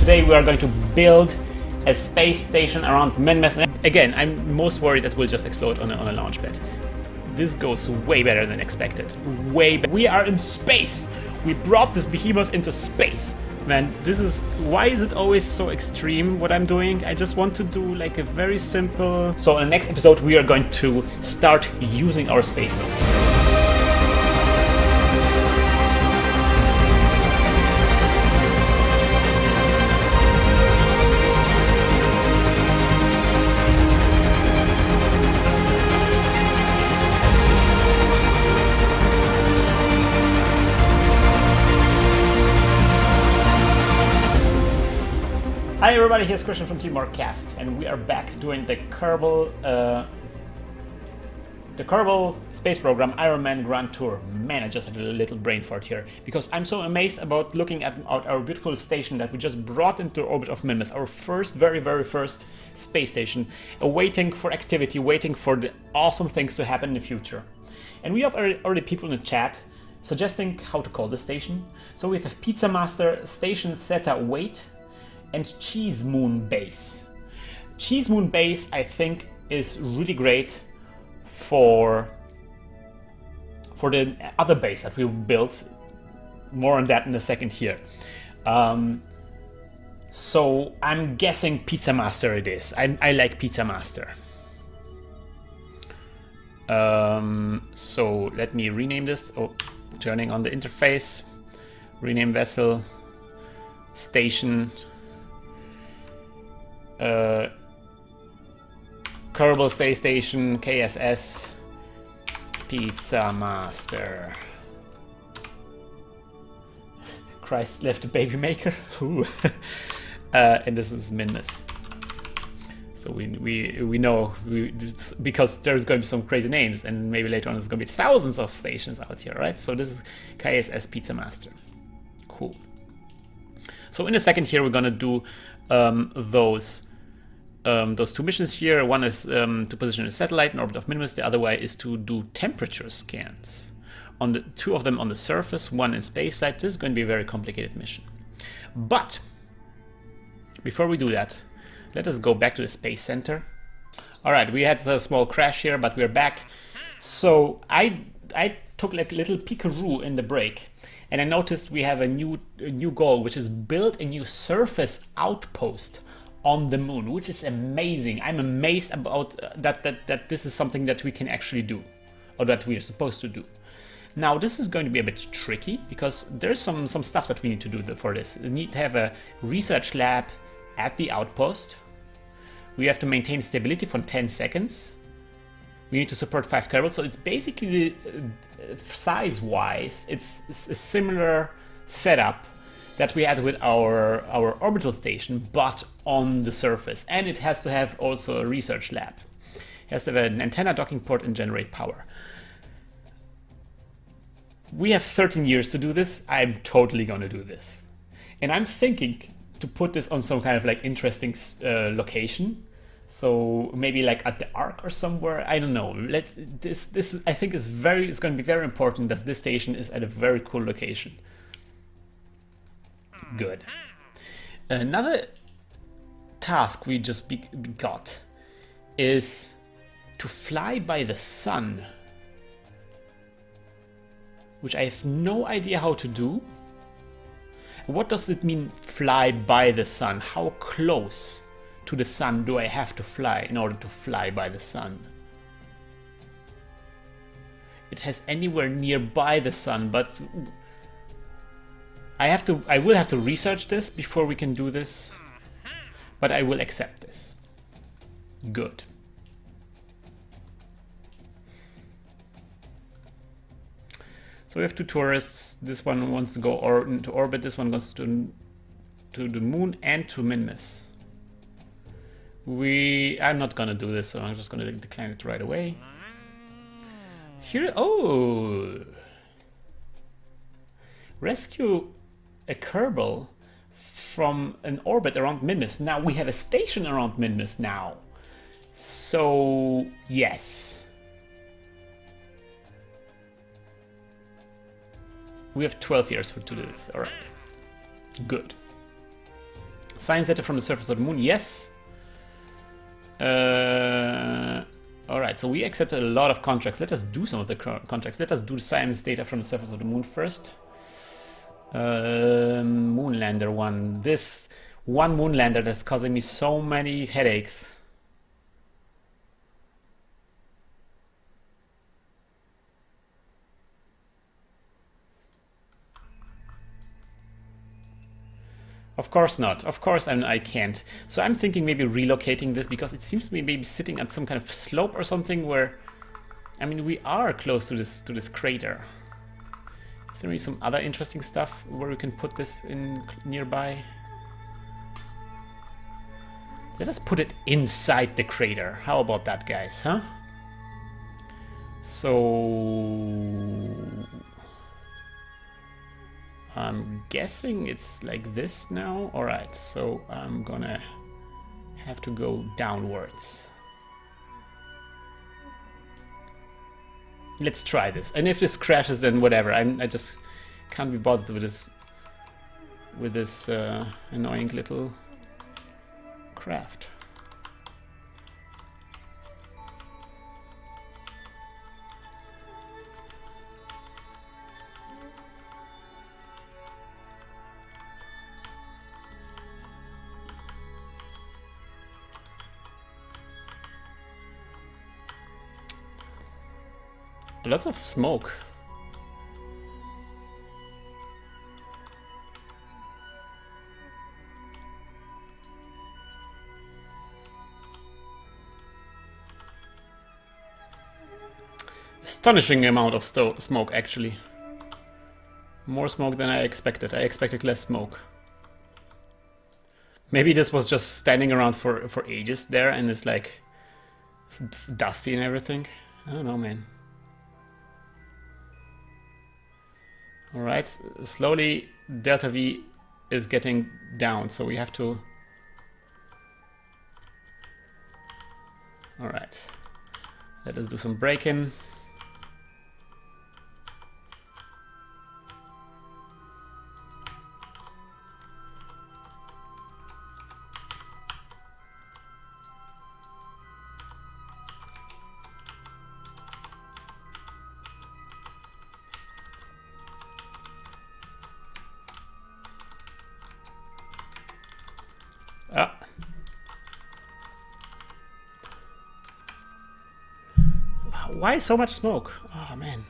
today we are going to build a space station around Minmus. Again, I'm most worried that we'll just explode on a launch pad. This goes way better than expected. Way better. We are in space. We brought this behemoth into space. Man, this is... why is it always so extreme what I'm doing? I just want to do like a very simple... So in the next episode we are going to start using our space station. Hi everybody, here's Christian from Team Cast, and we are back doing the Kerbal Space Program Ironman Grand Tour. Man, I just had a little brain fart here, because I'm so amazed about looking at our beautiful station that we just brought into the orbit of Minmus, our very first space station, waiting for activity, waiting for the awesome things to happen in the future. And we have already people in the chat suggesting how to call this station. So we have Pizza Master, Station Theta Wait, and Cheese Moon Base. Cheese Moon Base, I think, is really great for the other base that we built. More on that in a second here. So I'm guessing Pizza Master it is. I like Pizza Master. So let me rename this. Oh, turning on the interface. Rename vessel. Station. Kerbal Space Station, KSS, Pizza Master. Christ left the baby maker. And this is Minmus. So we know because there's going to be some crazy names, and maybe later on there's going to be thousands of stations out here, right? So this is KSS Pizza Master. Cool. So in a second here we're gonna do those two missions here. One is to position a satellite in orbit of Minmus. The other way is to do temperature scans. On the two of them on the surface, one in spaceflight. This is going to be a very complicated mission. But before we do that, let us go back to the Space Center. All right, we had a small crash here, but we're back. So I took like a little peekaroo in the break. And I noticed we have a new goal, which is build a new surface outpost on the moon, which is amazing. I'm amazed about that this is something that we can actually do, or that we are supposed to do. Now this is going to be a bit tricky because there's some stuff that we need to do for this. We need to have a research lab at the outpost. We have to maintain stability for 10 seconds. We need to support 5 Kerbals, so it's basically size-wise, it's a similar setup that we had with our orbital station, but on the surface. And it has to have also a research lab. It has to have an antenna, docking port, and generate power. We have 13 years to do this. I'm totally gonna do this. And I'm thinking to put this on some kind of like interesting location. So maybe like at the Ark or somewhere, I don't know. This I think it's going to be very important that this station is at a very cool location. Good. Another task we just got is to fly by the sun, which I have no idea how to do. What does it mean, fly by the sun? How close to the sun do I have to fly in order to fly by the sun? It has anywhere nearby the sun, but I will have to research this before we can do this, but I will accept this. Good. So we have 2 tourists. This one wants to go into orbit. This one goes to the moon and to Minmus. I'm not gonna do this, so I'm just gonna decline it right away. Here, oh! Rescue a Kerbal from an orbit around Minmus. Now we have a station around Minmus now. So, yes. We have 12 years to do this, alright. Good. Science data from the surface of the moon, yes. Alright, so we accepted a lot of contracts. Let us do some of the contracts. Let us do science data from the surface of the moon first. Moonlander one. This one moonlander that's causing me so many headaches. Of course not. Of course I can't. So I'm thinking maybe relocating this because it seems to me maybe sitting at some kind of slope or something where, I mean, we are close to this crater. Is there maybe some other interesting stuff where we can put this in nearby? Let us put it inside the crater. How about that, guys, huh? So I'm guessing it's like this now. Alright, so I'm gonna have to go downwards. Let's try this. And if this crashes, then whatever. I just can't be bothered with this annoying little craft. Lots of smoke. Astonishing amount of smoke, actually. More smoke than I expected. I expected less smoke. Maybe this was just standing around for ages there and it's like dusty and everything. I don't know, man. Alright, slowly delta V is getting down, so we have to... Alright, let us do some braking. Why so much smoke? Oh, man.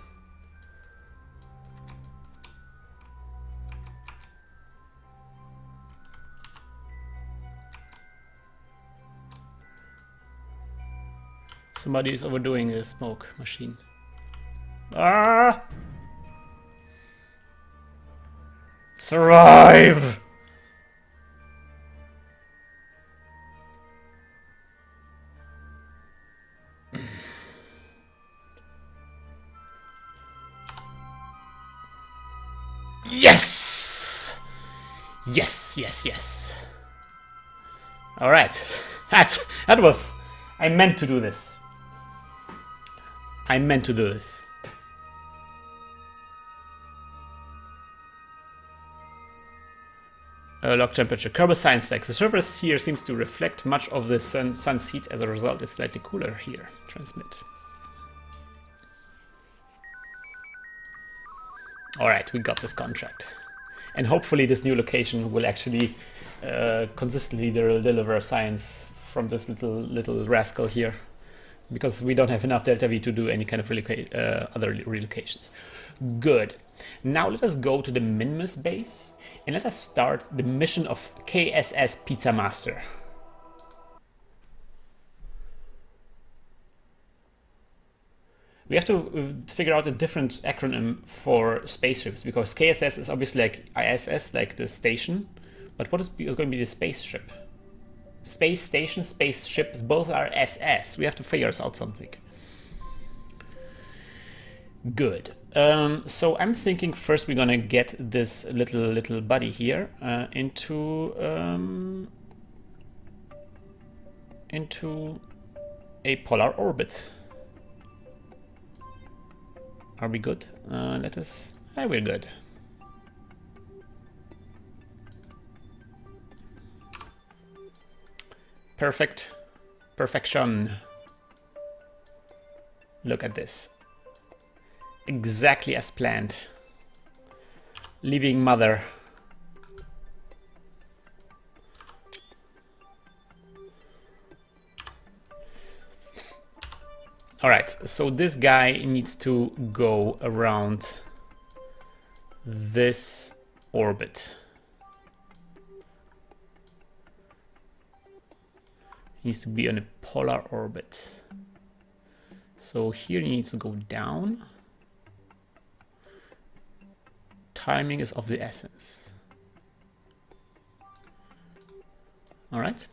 Somebody is overdoing the smoke machine. Ah! Survive! Yes! Yes, yes, yes. Alright. That was... I meant to do this. I meant to do this. Log temperature. Kerbal science facts. The surface here seems to reflect much of the sun's heat. As a result, it's slightly cooler here. Transmit. Alright, we got this contract. And hopefully this new location will actually consistently deliver science from this little rascal here. Because we don't have enough delta V to do any kind of other relocations. Good. Now let us go to the Minmus base and let us start the mission of KSS Pizza Master. We have to figure out a different acronym for spaceships because KSS is obviously like ISS, like the station, but what is going to be the spaceship? Space station, spaceships, both are SS. We have to figure out something. Good. So I'm thinking first we're gonna get this little buddy here into a polar orbit. Are we good? Let us... we're good. Perfect. Perfection. Look at this. Exactly as planned. Leaving mother. Alright, so this guy needs to go around this orbit. He needs to be on a polar orbit. So here he needs to go down. Timing is of the essence. Alright.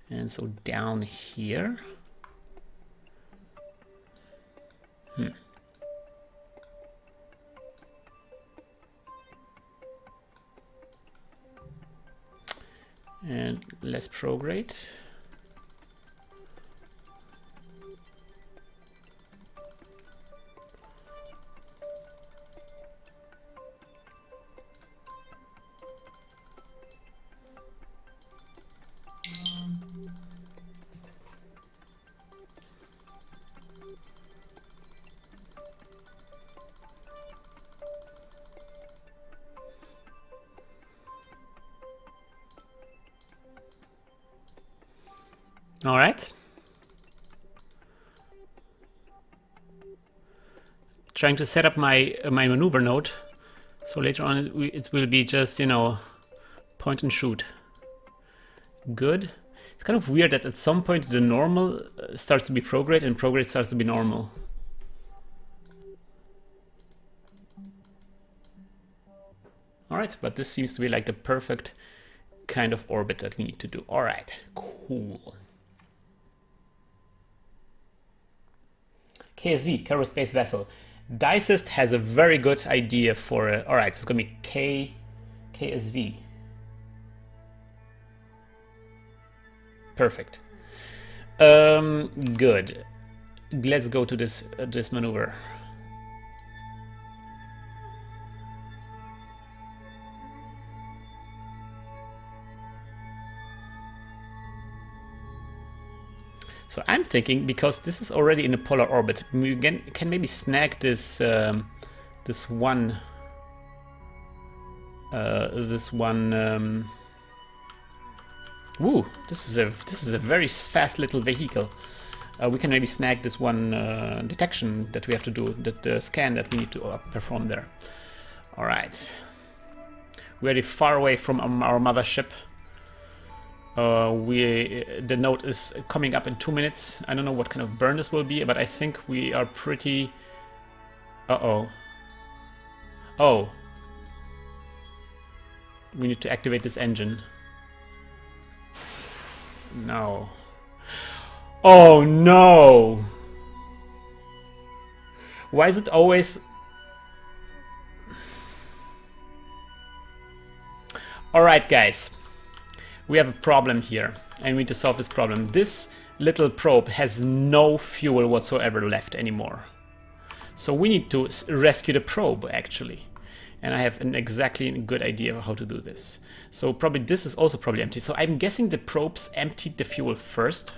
And so down here. And less prograde. All right. Trying to set up my maneuver node, so later on it will be just, you know, point and shoot. Good. It's kind of weird that at some point the normal starts to be prograde and prograde starts to be normal. All right, but this seems to be like the perfect kind of orbit that we need to do. All right, cool. KSV, Cargo Space Vessel. Dicest has a very good idea for a, all right, it's gonna be KSV. Perfect. Good. Let's go to this maneuver. So I'm thinking, because this is already in a polar orbit, we can maybe snag this this one. Ooh, this is a very fast little vehicle. We can maybe snag this one detection that we have to do, the scan that we need to perform there. All right, we're very far away from our mothership. The node is coming up in 2 minutes. I don't know what kind of burn this will be, but I think we are pretty... Uh-oh. Oh. We need to activate this engine. No. Oh no! Why is it always... Alright guys. We have a problem here, and we need to solve this problem. This little probe has no fuel whatsoever left anymore. So we need to rescue the probe, actually. And I have an exactly good idea of how to do this. So probably this is also probably empty. So I'm guessing the probes emptied the fuel first.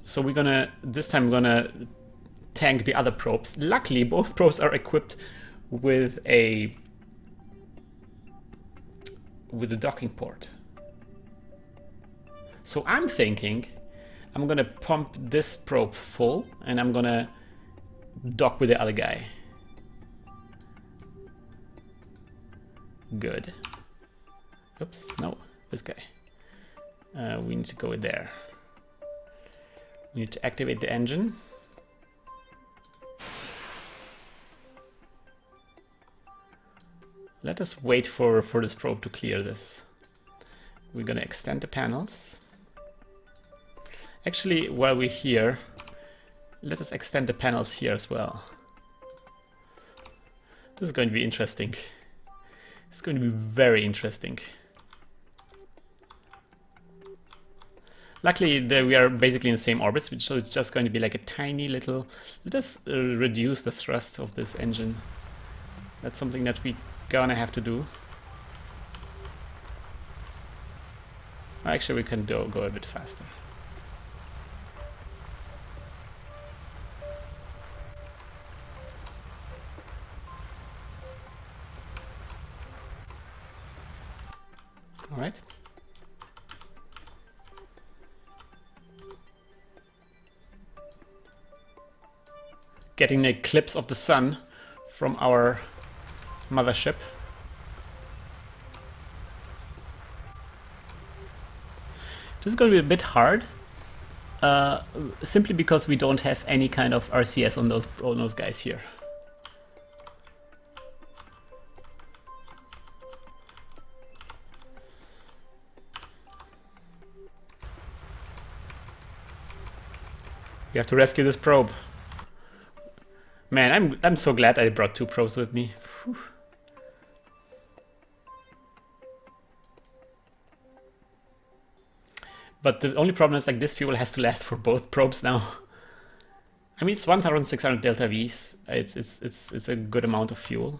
So we're gonna, this time we're gonna tank the other probes. Luckily, both probes are equipped with a docking port. So I'm thinking I'm gonna pump this probe full and I'm gonna dock with the other guy. Good. Oops, no, this guy. We need to go there. We need to activate the engine. Let us wait for this probe to clear this. We're gonna extend the panels. Actually, while we're here, let us extend the panels here as well. This is going to be interesting. It's going to be very interesting. Luckily, we are basically in the same orbits, so it's just going to be like a tiny little... Let us reduce the thrust of this engine. That's something that we gonna have to do. Actually, we can go a bit faster. All right. Getting an eclipse of the sun from our mothership. This is going to be a bit hard, simply because we don't have any kind of RCS on those guys here. We have to rescue this probe. Man, I'm so glad I brought 2 probes with me. Whew. But the only problem is, like, this fuel has to last for both probes now. I mean, it's 1,600 delta Vs. It's a good amount of fuel.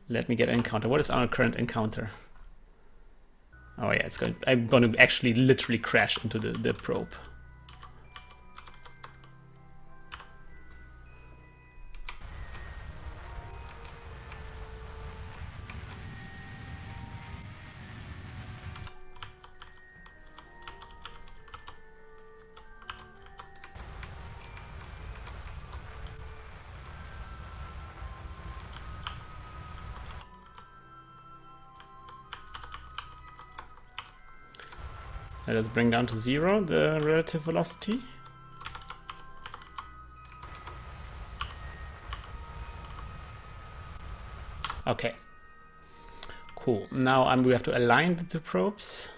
Let me get an encounter. What is our current encounter? Oh yeah, I'm going to actually literally crash into the probe. Let us bring down to 0 the relative velocity. Okay. Cool. Now we have to align the 2 probes.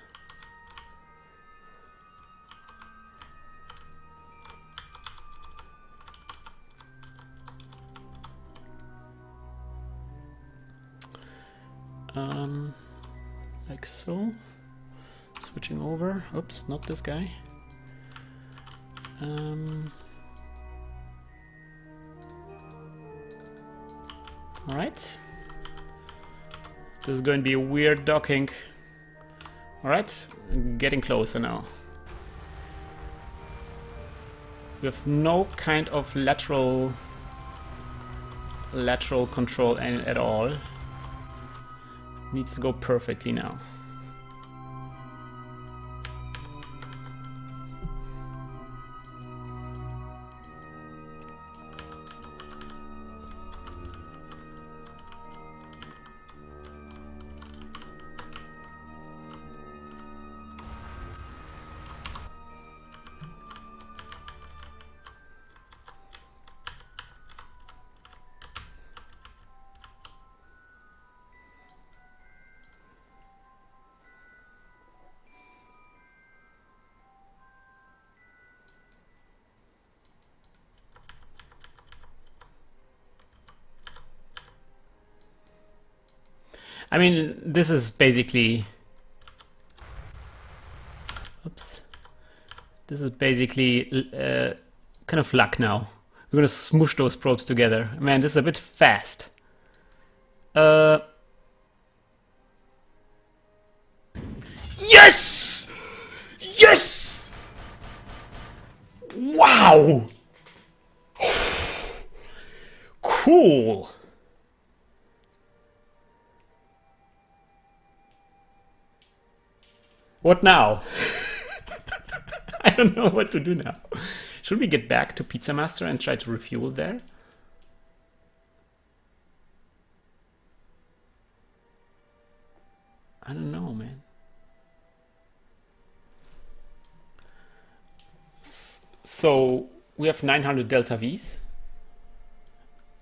Like so. Switching over. Oops, not this guy. Alright. This is going to be a weird docking. Alright, getting closer now. We have no kind of lateral control at all. It needs to go perfectly now. I mean, this is basically... Oops. This is basically kind of luck now. We're gonna smoosh those probes together. Man, this is a bit fast. Yes! Yes! Wow! Cool! What now? I don't know what to do now. Should we get back to Pizza Master and try to refuel there? I don't know, man. So we have 900 delta Vs.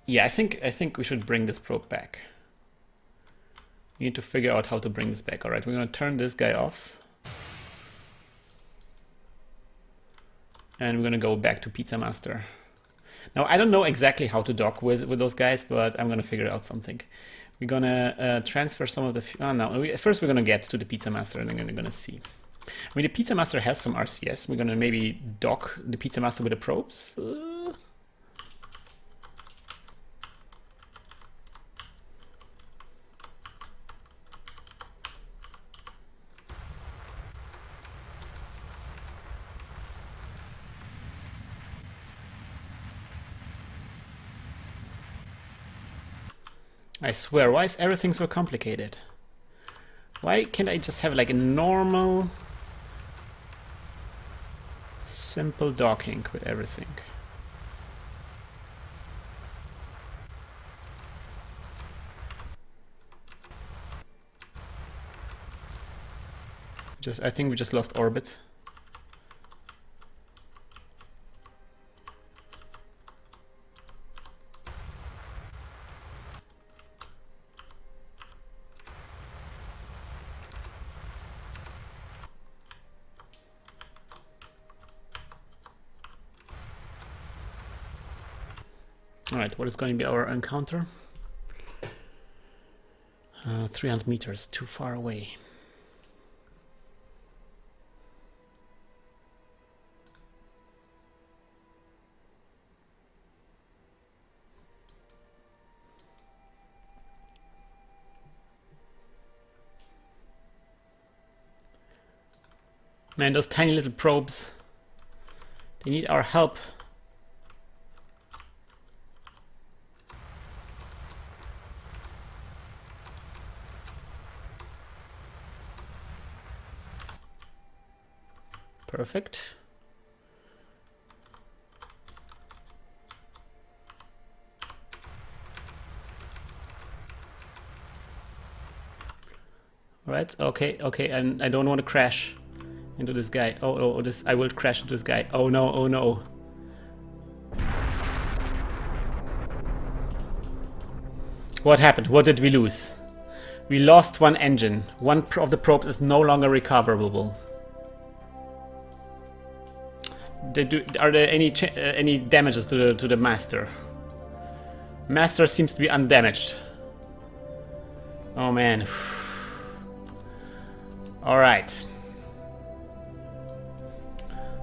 Yeah, I think we should bring this probe back. We need to figure out how to bring this back. All right, we're gonna turn this guy off. And we're gonna go back to Pizza Master. Now, I don't know exactly how to dock with those guys, but I'm gonna figure out something. We're gonna transfer some of the... first we're gonna get to the Pizza Master and then we're gonna see. I mean, the Pizza Master has some RCS. We're gonna maybe dock the Pizza Master with the probes. I swear, why is everything so complicated? Why can't I just have like a normal, simple docking with everything? I think we just lost orbit. Alright, what is going to be our encounter? 300 meters, too far away. Man, those tiny little probes, they need our help. Perfect. All right, okay, and I don't want to crash into this guy. Oh, I will crash into this guy. Oh no, oh no. What happened? What did we lose? We lost one engine. One of the probes is no longer recoverable. Are there any damages to the master? Master seems to be undamaged. Oh man. All right.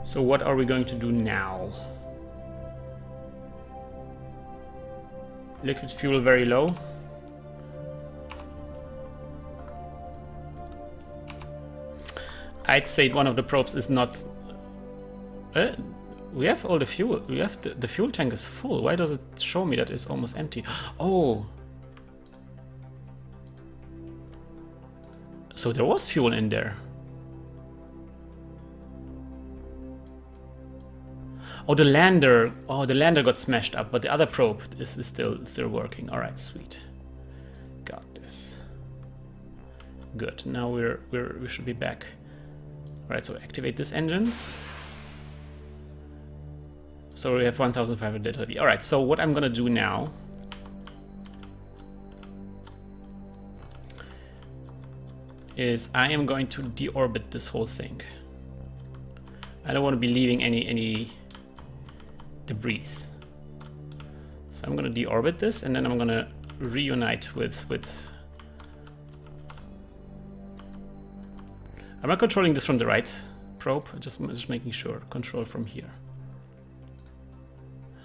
So what are we going to do now? Liquid fuel very low. I'd say one of the probes is not... we have all the fuel. We have the fuel tank is full. Why does it show me that it's almost empty? Oh! So there was fuel in there. Oh, the lander. Oh, the lander got smashed up, but the other probe is still working. All right, sweet. Got this. Good. Now we should be back. All right, so activate this engine. So we have 1,500 delta V. All right. So what I'm gonna do now is I am going to deorbit this whole thing. I don't want to be leaving any debris. So I'm going to deorbit this, and then I'm going to reunite with... I'm not controlling this from the right probe, just making sure. Control from here.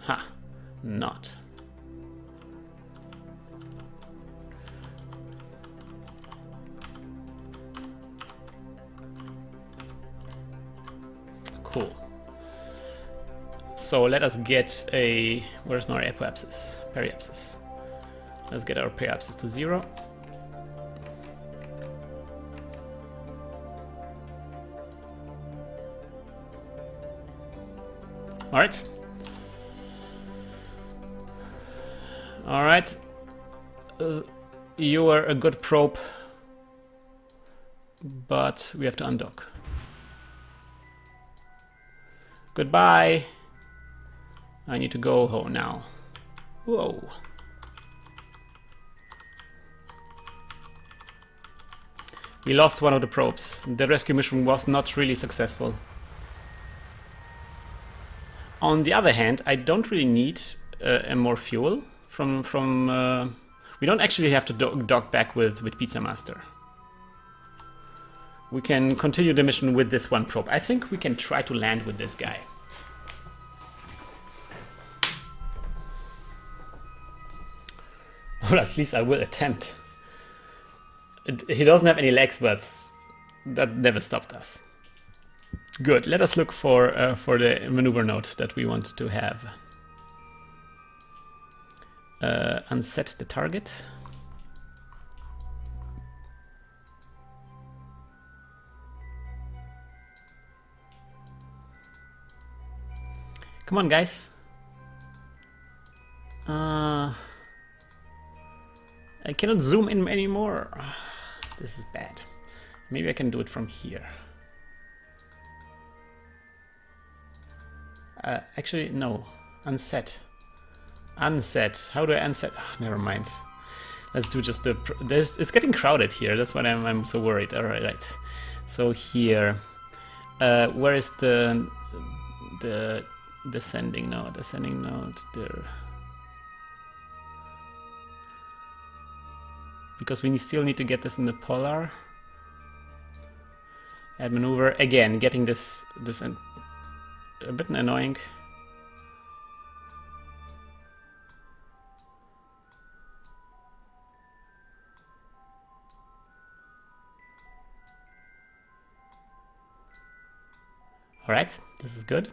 Ha! Not. Cool. So let us get a... Where's my periapsis? Let's get our periapsis to 0. Alright. Alright. You are a good probe, but we have to undock. Goodbye. I need to go home now. Whoa. We lost one of the probes. The rescue mission was not really successful. On the other hand, I don't really need more fuel from we don't actually have to dock back with Pizza Master. We can continue the mission with this one probe. I think we can try to land with this guy. Or at least I will attempt. He doesn't have any legs, but that never stopped us. Good. Let us look for the maneuver node that we want to have. Unset the target. Come on, guys. I cannot zoom in anymore. This is bad. Maybe I can do it from here. Actually, no. Unset. Unset. How do I unset? Oh, never mind. Let's do just the... it's getting crowded here. That's why I'm so worried. All right, right. So here... where is the descending node? Ascending node there. Because we still need to get this in the polar. Add maneuver. Again, getting this a bit annoying. All right, this is good.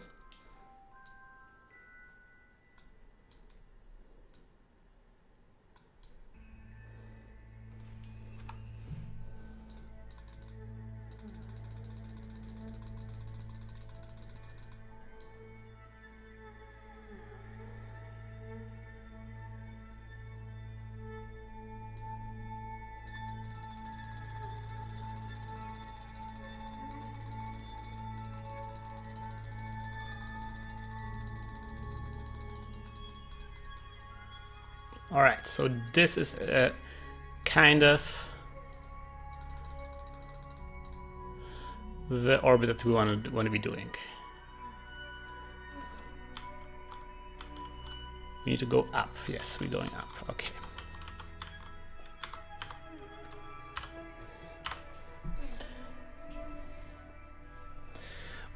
All right, so this is kind of the orbit that we want to be doing. We need to go up. Yes, we're going up. Okay.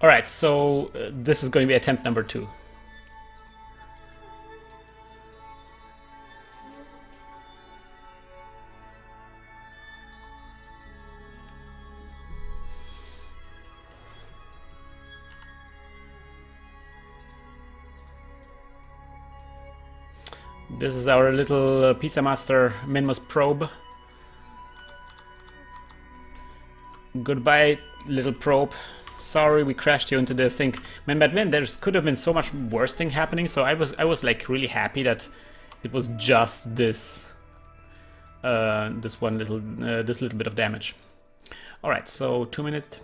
All right, so this is going to be attempt number 2. This is our little Pizza Master Minmus probe. Goodbye, little probe. Sorry, we crashed you into the thing. Man, but man, there could have been so much worse thing happening. So I was like really happy that it was just this this little bit of damage. All right, so 2 minutes.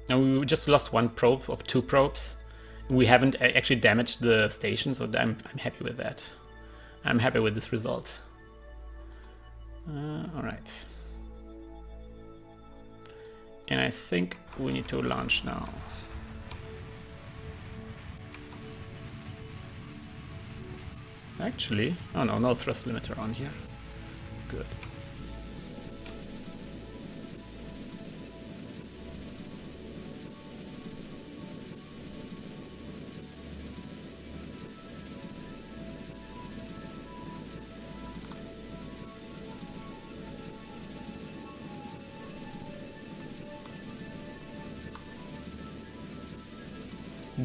Now we just lost 1 probe of 2 probes. We haven't actually damaged the station, so I'm happy with that. I'm happy with this result. All right. And I think we need to launch now. Actually, oh no, no thrust limiter on here. Good.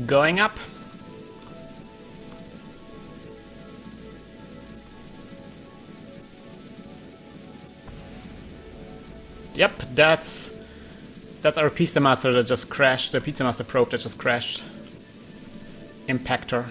Going up. Yep, that's our Pizza Master that just crashed, the Pizza Master probe that just crashed. Impactor.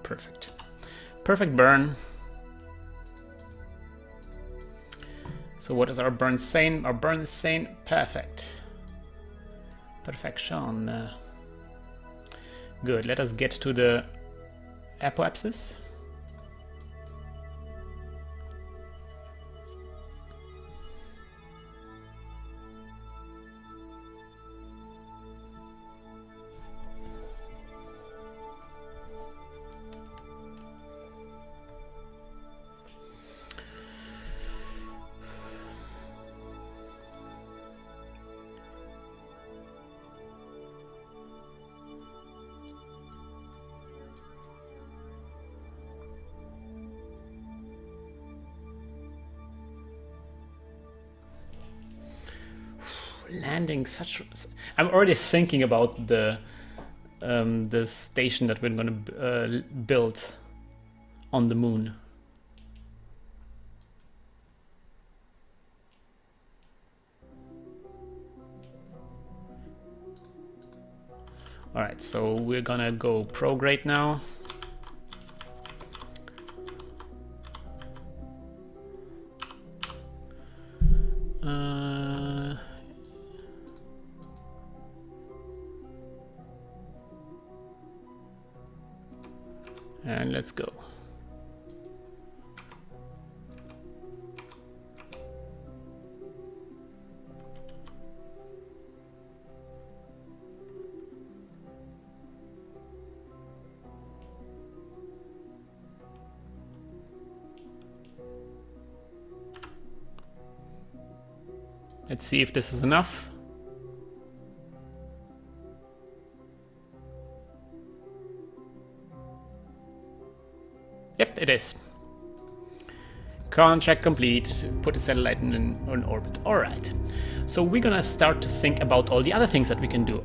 Perfect. Perfect burn. So what is our burn sane? Our burn is sane. Perfect. Perfection. Good. Let us get to the apoapsis. landing such... I'm already thinking about the station that we're going to build on the moon. Alright, so we're gonna go prograde now. And let's go. Let's see if this is enough. Yep, it is. Contract complete. Put the satellite in orbit. All right. So we're gonna start to think about all the other things that we can do.